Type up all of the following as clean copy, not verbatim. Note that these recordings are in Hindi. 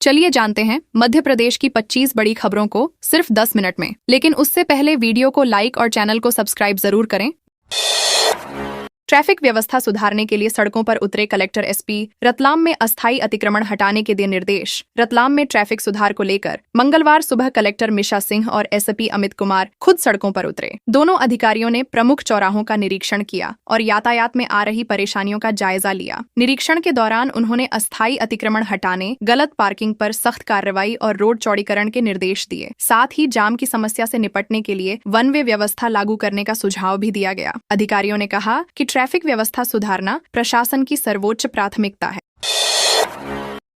चलिए जानते हैं मध्य प्रदेश की 25 बड़ी खबरों को सिर्फ 10 मिनट में। लेकिन उससे पहले वीडियो को लाइक और चैनल को सब्सक्राइब जरूर करें। ट्रैफिक व्यवस्था सुधारने के लिए सड़कों पर उतरे कलेक्टर एसपी। रतलाम में अस्थायी अतिक्रमण हटाने के दिए निर्देश। रतलाम में ट्रैफिक सुधार को लेकर मंगलवार सुबह कलेक्टर मिशा सिंह और एसपी अमित कुमार खुद सड़कों पर उतरे। दोनों अधिकारियों ने प्रमुख चौराहों का निरीक्षण किया और यातायात में आ रही परेशानियों का जायजा लिया। निरीक्षण के दौरान उन्होंने अस्थायी अतिक्रमण हटाने, गलत पार्किंग पर सख्त कार्रवाई और रोड चौड़ीकरण के निर्देश दिए। साथ ही जाम की समस्या से निपटने के लिए वन वे व्यवस्था लागू करने का सुझाव भी दिया गया। अधिकारियों ने कहा कि ट्रैफिक व्यवस्था सुधारना प्रशासन की सर्वोच्च प्राथमिकता है।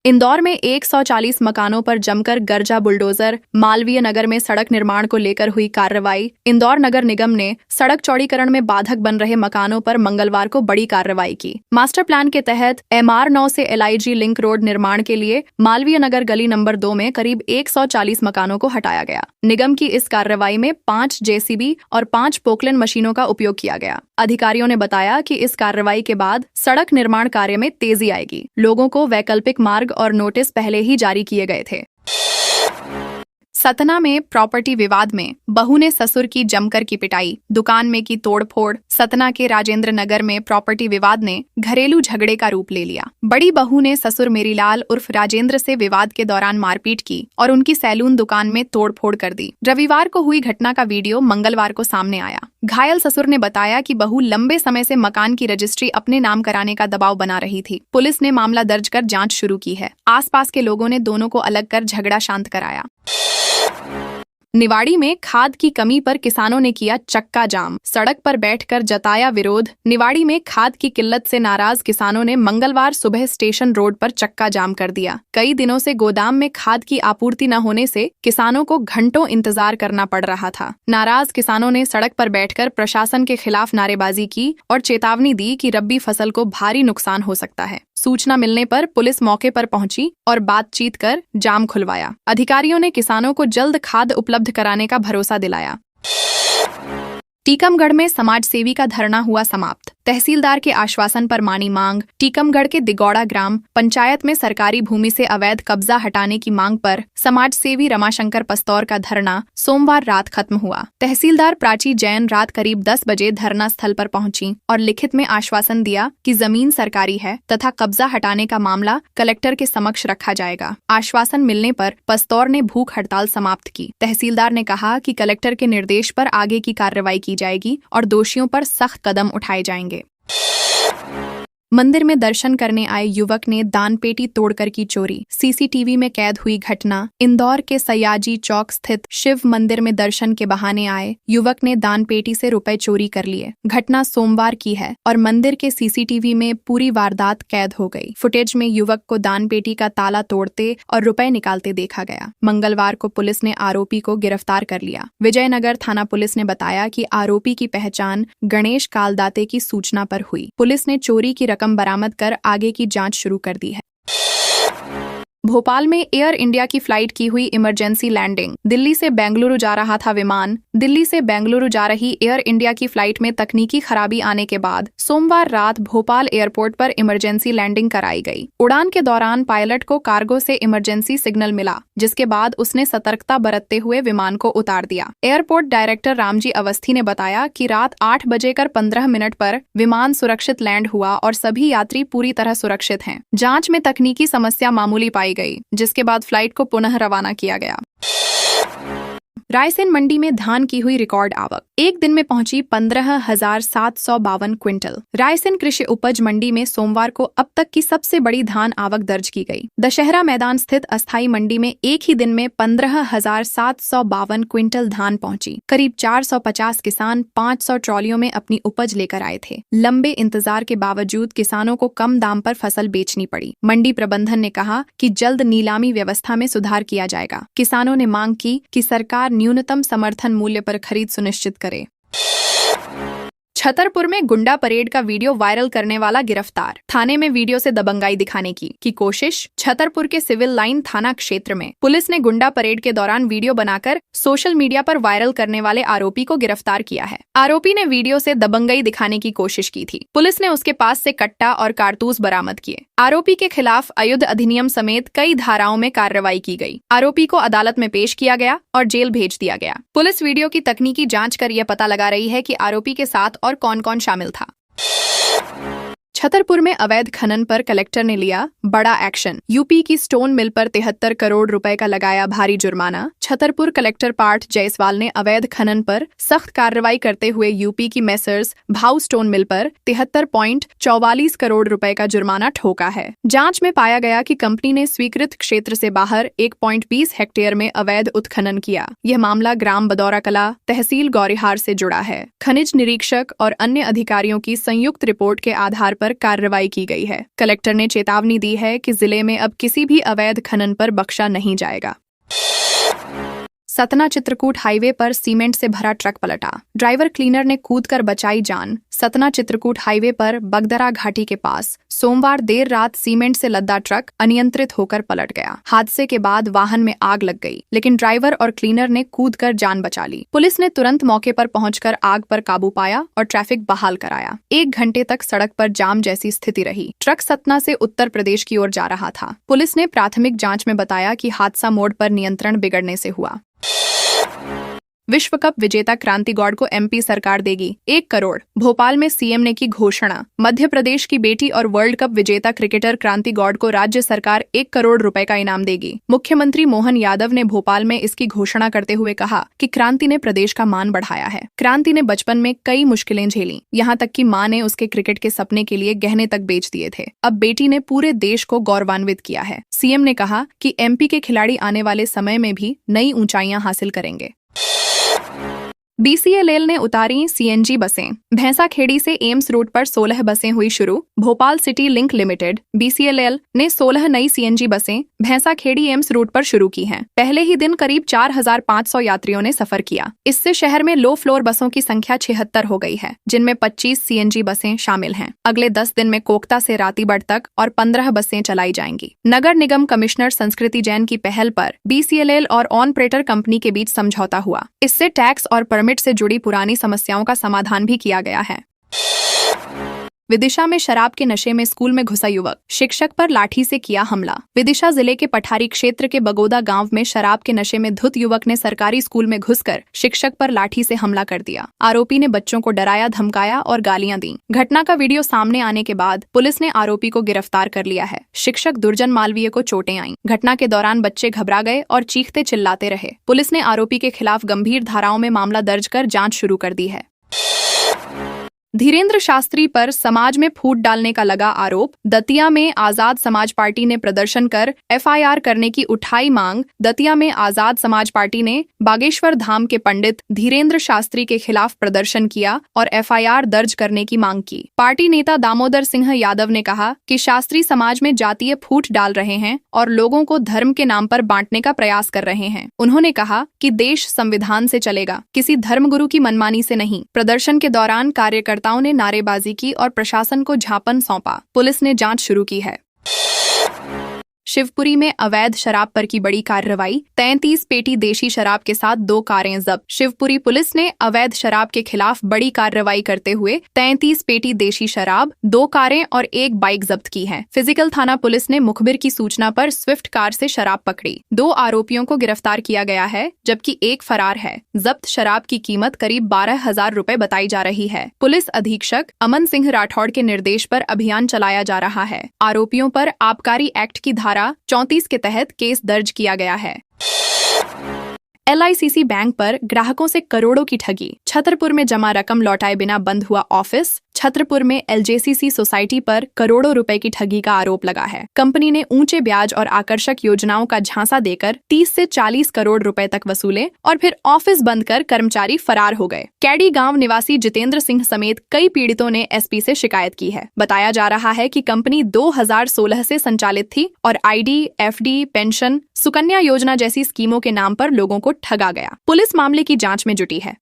इंदौर में 140 मकानों पर जमकर गरजा बुलडोजर। मालवीय नगर में सड़क निर्माण को लेकर हुई कार्रवाई। इंदौर नगर निगम ने सड़क चौड़ीकरण में बाधक बन रहे मकानों पर मंगलवार को बड़ी कार्रवाई की। मास्टर प्लान के तहत MR9 से LIG लिंक रोड निर्माण के लिए मालवीय नगर गली नंबर 2 में करीब 140 मकानों को हटाया गया। निगम की इस कार्रवाई में 5 JCB और 5 पोकलेन मशीनों का उपयोग किया गया। अधिकारियों ने बताया कि इस कार्रवाई के बाद सड़क निर्माण कार्य में तेजी आएगी। लोगों को वैकल्पिक मार्ग और नोटिस पहले ही जारी किए गए थे। सतना में प्रॉपर्टी विवाद में बहू ने ससुर की जमकर की पिटाई, दुकान में की तोड़फोड़। सतना के राजेंद्र नगर में प्रॉपर्टी विवाद ने घरेलू झगड़े का रूप ले लिया। बड़ी बहू ने ससुर मेरीलाल उर्फ राजेंद्र से विवाद के दौरान मारपीट की और उनकी सैलून दुकान में तोड़फोड़ कर दी। रविवार को हुई घटना का वीडियो मंगलवार को सामने आया। घायल ससुर ने बताया कि बहू लंबे समय से मकान की रजिस्ट्री अपने नाम कराने का दबाव बना रही थी। पुलिस ने मामला दर्ज कर जांच शुरू की है। आसपास के लोगों ने दोनों को अलग कर झगड़ा शांत कराया। निवाड़ी में खाद की कमी पर किसानों ने किया चक्का जाम, सड़क पर बैठकर जताया विरोध। निवाड़ी में खाद की किल्लत से नाराज किसानों ने मंगलवार सुबह स्टेशन रोड पर चक्का जाम कर दिया। कई दिनों से गोदाम में खाद की आपूर्ति न होने से किसानों को घंटों इंतजार करना पड़ रहा था। नाराज किसानों ने सड़क पर बैठकर प्रशासन के खिलाफ नारेबाजी की और चेतावनी दी कि रबी फसल को भारी नुकसान हो सकता है। सूचना मिलने पर पुलिस मौके पर पहुंची और बातचीत कर जाम खुलवाया। अधिकारियों ने किसानों को जल्द खाद उपलब्ध कराने का भरोसा दिलाया। टीकमगढ़ में समाजसेवी का धरना हुआ समाप्त। तहसीलदार के आश्वासन पर मानी मांग। टीकमगढ़ के दिगौड़ा ग्राम पंचायत में सरकारी भूमि से अवैध कब्जा हटाने की मांग पर समाजसेवी रमाशंकर पस्तौर का धरना सोमवार रात खत्म हुआ। तहसीलदार प्राची जैन रात करीब 10 बजे धरना स्थल पर पहुंची और लिखित में आश्वासन दिया कि जमीन सरकारी है तथा कब्जा हटाने का मामला कलेक्टर के समक्ष रखा जाएगा। आश्वासन मिलने पर पस्तौर ने भूख हड़ताल समाप्त की। तहसीलदार ने कहा कि कलेक्टर के निर्देश पर आगे की कार्रवाई की जाएगी और दोषियों पर सख्त कदम उठाए जाएंगे। मंदिर में दर्शन करने आए युवक ने दानपेटी तोड़कर की चोरी। सीसीटीवी में कैद हुई घटना। इंदौर के सयाजी चौक स्थित शिव मंदिर में दर्शन के बहाने आए युवक ने दानपेटी से रुपए चोरी कर लिए। घटना सोमवार की है और मंदिर के सीसीटीवी में पूरी वारदात कैद हो गई। फुटेज में युवक को दानपेटी का ताला तोड़ते और रुपए निकालते देखा गया। मंगलवार को पुलिस ने आरोपी को गिरफ्तार कर लिया। विजयनगर थाना पुलिस ने बताया कि आरोपी की पहचान गणेश कालदाते की सूचना पर हुई। पुलिस ने चोरी की रकम बरामद कर आगे की जांच शुरू कर दी है। भोपाल में एयर इंडिया की फ्लाइट की हुई इमरजेंसी लैंडिंग। दिल्ली से बेंगलुरु जा रहा था विमान। दिल्ली से बेंगलुरु जा रही एयर इंडिया की फ्लाइट में तकनीकी खराबी आने के बाद सोमवार रात भोपाल एयरपोर्ट पर इमरजेंसी लैंडिंग कराई गई। उड़ान के दौरान पायलट को कार्गो से इमरजेंसी सिग्नल मिला, जिसके बाद उसने सतर्कता बरतते हुए विमान को उतार दिया। एयरपोर्ट डायरेक्टर रामजी अवस्थी ने बताया कि रात 8:15 पर विमान सुरक्षित लैंड हुआ और सभी यात्री पूरी तरह सुरक्षित हैं। जांच में तकनीकी समस्या मामूली पाई गई, जिसके बाद फ्लाइट को पुनः रवाना किया गया। रायसेन मंडी में धान की हुई रिकॉर्ड आवक। एक दिन में पहुंची 15,752 क्विंटल। रायसेन कृषि उपज मंडी में सोमवार को अब तक की सबसे बड़ी धान आवक दर्ज की गई। दशहरा मैदान स्थित अस्थायी मंडी में एक ही दिन में 15,752 क्विंटल धान पहुंची। करीब 450 किसान 500 ट्रॉलियों में अपनी उपज लेकर आए थे। लंबे इंतजार के बावजूद किसानों को कम दाम पर फसल बेचनी पड़ी। मंडी प्रबंधन ने कहा कि जल्द नीलामी व्यवस्था में सुधार किया जाएगा। किसानों ने मांग की कि सरकार न्यूनतम समर्थन मूल्य पर खरीद सुनिश्चित करे। छतरपुर में गुंडा परेड का वीडियो वायरल करने वाला गिरफ्तार। थाने में वीडियो से दबंगाई दिखाने की कोशिश। छतरपुर के सिविल लाइन थाना क्षेत्र में पुलिस ने गुंडा परेड के दौरान वीडियो बनाकर सोशल मीडिया पर वायरल करने वाले आरोपी को गिरफ्तार किया है। आरोपी ने वीडियो से दबंगाई दिखाने की कोशिश की थी। पुलिस ने उसके पास से कट्टा और कारतूस बरामद किए। आरोपी के खिलाफ अयुद्ध अधिनियम समेत कई धाराओं में कार्रवाई की गई। आरोपी को अदालत में पेश किया गया और जेल भेज दिया गया। पुलिस वीडियो की तकनीकी जांच कर यह पता लगा रही है कि आरोपी के साथ और कौन कौन शामिल था। छतरपुर में अवैध खनन पर कलेक्टर ने लिया बड़ा एक्शन। यूपी की स्टोन मिल पर 73 करोड़ रुपए का लगाया भारी जुर्माना। छतरपुर कलेक्टर पार्थ जायसवाल ने अवैध खनन पर सख्त कार्रवाई करते हुए यूपी की मेसर्स भाऊ स्टोन मिल पर 73.44 करोड़ रुपए का जुर्माना ठोका है। जांच में पाया गया कि कंपनी ने स्वीकृत क्षेत्र से बाहर 1.20 हेक्टेयर में अवैध उत्खनन किया। यह मामला ग्राम बदौरा कला, तहसील गौरीहार से जुड़ा है। खनिज निरीक्षक और अन्य अधिकारियों की संयुक्त रिपोर्ट के आधार पर कार्रवाई की गई है। कलेक्टर ने चेतावनी दी है कि जिले में अब किसी भी अवैध खनन पर बख्शा नहीं जाएगा। सतना चित्रकूट हाईवे पर सीमेंट से भरा ट्रक पलटा। ड्राइवर क्लीनर ने कूदकर बचाई जान। सतना चित्रकूट हाईवे पर बगदरा घाटी के पास सोमवार देर रात सीमेंट से लदा ट्रक अनियंत्रित होकर पलट गया। हादसे के बाद वाहन में आग लग गई, लेकिन ड्राइवर और क्लीनर ने कूदकर जान बचा ली। पुलिस ने तुरंत मौके पर पहुंचकर आग पर काबू पाया और ट्रैफिक बहाल कराया। 1 घंटे तक सड़क पर जाम जैसी स्थिति रही। ट्रक सतना से उत्तर प्रदेश की ओर जा रहा था। पुलिस ने प्राथमिक जांच में बताया कि हादसा मोड़ पर नियंत्रण बिगड़ने से हुआ। विश्व कप विजेता क्रांति गौड़ को एमपी सरकार देगी 1 करोड़। भोपाल में सीएम ने की घोषणा। मध्य प्रदेश की बेटी और वर्ल्ड कप विजेता क्रिकेटर क्रांति गौड़ को राज्य सरकार 1 करोड़ रुपए का इनाम देगी। मुख्यमंत्री मोहन यादव ने भोपाल में इसकी घोषणा करते हुए कहा कि क्रांति ने प्रदेश का मान बढ़ाया है। क्रांति ने बचपन में कई मुश्किलें झेली, यहाँ तक कि मां ने उसके क्रिकेट के सपने के लिए गहने तक बेच दिए थे। अब बेटी ने पूरे देश को गौरवान्वित किया है। सीएम ने कहा कि एमपी के खिलाड़ी आने वाले समय में भी नई ऊंचाइयां हासिल करेंगे। बीसीएलएल ने उतारी सीएनजी बसें। भैंसाखेड़ी से एम्स रूट पर 16 बसें हुई शुरू। भोपाल सिटी लिंक लिमिटेड बीसीएलएल ने 16 नई सीएनजी बसें भैंसाखेड़ी एम्स रूट पर शुरू की हैं। पहले ही दिन करीब 4500 यात्रियों ने सफर किया। इससे शहर में लो फ्लोर बसों की संख्या 76 हो गई है, जिनमें 25 सीएनजी बसें शामिल हैं। अगले 10 दिन में कोकता से रातीबड़ तक और 15 बसें चलाई जाएंगी। नगर निगम कमिश्नर संस्कृति जैन की पहल पर बीसीएलएल और ऑनपरेटर कंपनी के बीच समझौता हुआ। इससे टैक्स और परमिट से जुड़ी पुरानी समस्याओं का समाधान भी किया गया है। विदिशा में शराब के नशे में स्कूल में घुसा युवक, शिक्षक पर लाठी से किया हमला। विदिशा जिले के पठारी क्षेत्र के बगोदा गांव में शराब के नशे में धुत युवक ने सरकारी स्कूल में घुसकर शिक्षक पर लाठी से हमला कर दिया। आरोपी ने बच्चों को डराया, धमकाया और गालियां दी। घटना का वीडियो सामने आने के बाद पुलिस ने आरोपी को गिरफ्तार कर लिया है। शिक्षक दुर्जन मालवीय को चोटें आईं। घटना के दौरान बच्चे घबरा गए और चीखते चिल्लाते रहे। पुलिस ने आरोपी के खिलाफ गंभीर धाराओं में मामला दर्ज कर जांच शुरू कर दी है। धीरेन्द्र शास्त्री पर समाज में फूट डालने का लगा आरोप। दतिया में आजाद समाज पार्टी ने प्रदर्शन कर एफआईआर करने की उठाई मांग। दतिया में आजाद समाज पार्टी ने बागेश्वर धाम के पंडित धीरेन्द्र शास्त्री के खिलाफ प्रदर्शन किया और एफआईआर दर्ज करने की मांग की। पार्टी नेता दामोदर सिंह यादव ने कहा कि शास्त्री समाज में जातीय फूट डाल रहे हैं और लोगों को धर्म के नाम पर बांटने का प्रयास कर रहे हैं। उन्होंने कहा कि देश संविधान से चलेगा, किसी धर्मगुरु की मनमानी से नहीं। प्रदर्शन के दौरान कार्यकर्ताओं ने नारेबाजी की और प्रशासन को झापन सौंपा। पुलिस ने जांच शुरू की है। शिवपुरी में अवैध शराब पर की बड़ी कार्रवाई। 33 पेटी देशी शराब के साथ 2 कारें जब्त। शिवपुरी पुलिस ने अवैध शराब के खिलाफ बड़ी कार्रवाई करते हुए 33 पेटी देशी शराब, 2 कारें और 1 बाइक जब्त की है। फिजिकल थाना पुलिस ने मुखबिर की सूचना पर स्विफ्ट कार से शराब पकड़ी। 2 आरोपियों को गिरफ्तार किया गया है, जबकि 1 फरार है। जब्त शराब की कीमत करीब 12,000 रुपए बताई जा रही है। पुलिस अधीक्षक अमन सिंह राठौड़ के निर्देश पर अभियान चलाया जा रहा है। आरोपियों पर आबकारी एक्ट की धारा 34 के तहत केस दर्ज किया गया है। LICC बैंक पर ग्राहकों से करोड़ों की ठगी। छतरपुर में जमा रकम लौटाए बिना बंद हुआ ऑफिस। छतरपुर में LJCC सोसाइटी पर करोड़ों रुपए की ठगी का आरोप लगा है। कंपनी ने ऊंचे ब्याज और आकर्षक योजनाओं का झांसा देकर 30 से 40 करोड़ रुपए तक वसूले और फिर ऑफिस बंद कर कर्मचारी फरार हो गए। कैडी गांव निवासी जितेंद्र सिंह समेत कई पीड़ितों ने SP से शिकायत की है। बताया जा रहा है कि कंपनी 2016 से संचालित थी और ID, FD, पेंशन, सुकन्या योजना जैसी स्कीमों के नाम पर लोगों को ठगा गया। पुलिस मामले की जाँच में जुटी है।